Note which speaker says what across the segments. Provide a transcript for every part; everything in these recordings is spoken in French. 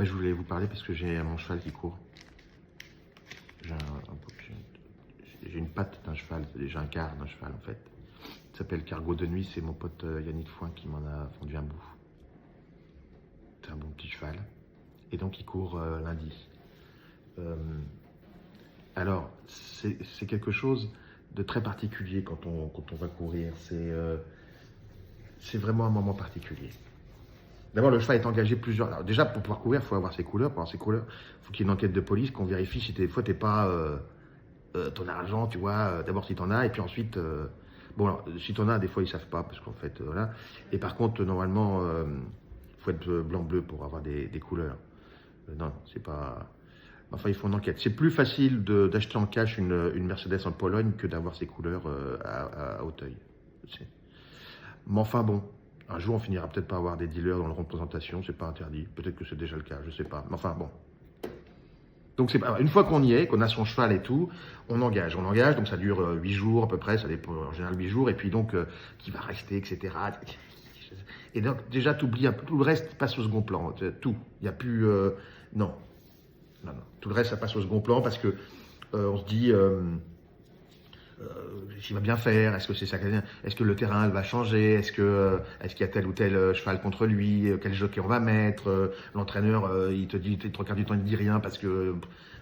Speaker 1: Ouais, je voulais vous parler parce que j'ai mon cheval qui court. J'ai une patte d'un cheval, j'ai un quart d'un cheval en fait. Il s'appelle Cargo de nuit, c'est mon pote Yannick Foin qui m'en a vendu un bout. C'est un bon petit cheval. Et donc il court lundi. Alors, c'est quelque chose de très particulier quand on va courir. C'est vraiment un moment particulier. D'abord, le cheval est engagé plusieurs. Alors déjà, pour pouvoir courir, il faut avoir ses couleurs. Pour avoir ses couleurs, il faut qu'il y ait une enquête de police, qu'on vérifie si des fois t'es pas ton argent, tu vois. D'abord si t'en as, et puis ensuite, bon, alors, si t'en as, des fois ils savent pas, parce qu'en fait, voilà. Et par contre, normalement, faut être blanc-bleu pour avoir des couleurs. Non, c'est pas. Enfin, ils font une enquête. C'est plus facile d'acheter en cash une Mercedes en Pologne que d'avoir ses couleurs à Auteuil. Mais enfin bon, un jour on finira peut-être par avoir des dealers dans la représentation, c'est pas interdit. Peut-être que c'est déjà le cas, je sais pas. Mais enfin bon. Donc une fois qu'on y est, qu'on a son cheval et tout, on engage, donc ça dure 8 jours à peu près, ça dépend en général 8 jours, et puis donc qui va rester, etc. Et donc déjà t'oublies un peu, tout le reste passe au second plan, tout. Il n'y a plus, non. Non, non. Tout le reste ça passe au second plan parce que on se dit, s'il va bien faire, est-ce que c'est ça, est-ce que le terrain va changer, est-ce qu'il y a tel ou tel cheval contre lui, quel jockey on va mettre, l'entraîneur il te dit, trois quarts du temps il ne dit rien parce que,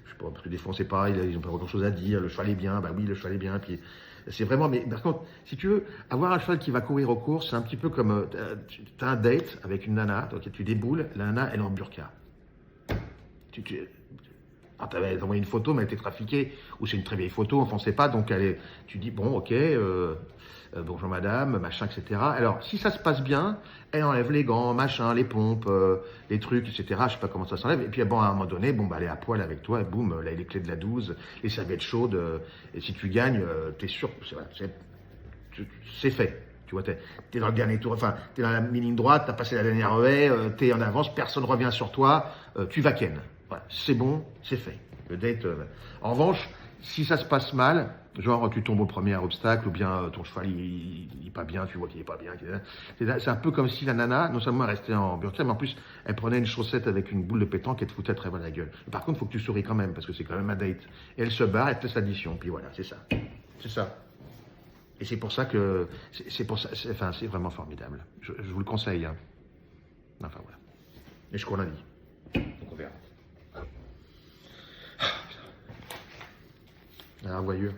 Speaker 1: je sais pas, parce que des fois on sait pas, ils ont pas grand chose à dire, le cheval est bien, bah oui le cheval est bien, puis c'est vraiment, mais par contre, si tu veux, avoir un cheval qui va courir aux courses, c'est un petit peu comme, tu as un date avec une nana, donc tu déboules, la nana elle est en burqa. Tu avais envoyé une photo, mais elle était trafiquée, ou c'est une très vieille photo, enfin on ne sait pas, donc tu dis, bon, ok, bonjour madame, machin, etc. Alors, si ça se passe bien, elle enlève les gants, machin, les pompes, les trucs, etc. Je ne sais pas comment ça s'enlève. Et puis, bon, à un moment donné, bon, bah, elle est à poil avec toi, et boum, là, les clés de la 12, les serviettes chaudes, et si tu gagnes, tu es sûr, c'est fait. Tu vois, t'es dans le dernier tour, enfin, t'es dans la ligne droite, t'as passé la dernière haie, t'es en avance, personne ne revient sur toi, tu vas ken. Voilà, c'est bon, c'est fait. Le date. En revanche, si ça se passe mal, genre tu tombes au premier obstacle, ou bien ton cheval il est pas bien, tu vois qu'il est pas bien. C'est un peu comme si la nana, non seulement elle restait en burqa, mais en plus elle prenait une chaussette avec une boule de pétanque et te foutait très mal la gueule. Par contre, il faut que tu souris quand même, parce que c'est quand même un date. Et elle se barre, elle te laisse l'addition, puis voilà, c'est ça. C'est ça. Et c'est pour ça que c'est vraiment formidable. Je vous le conseille. Hein. Enfin voilà. Et je crois lundi. Donc on verra. Ah, voyeux.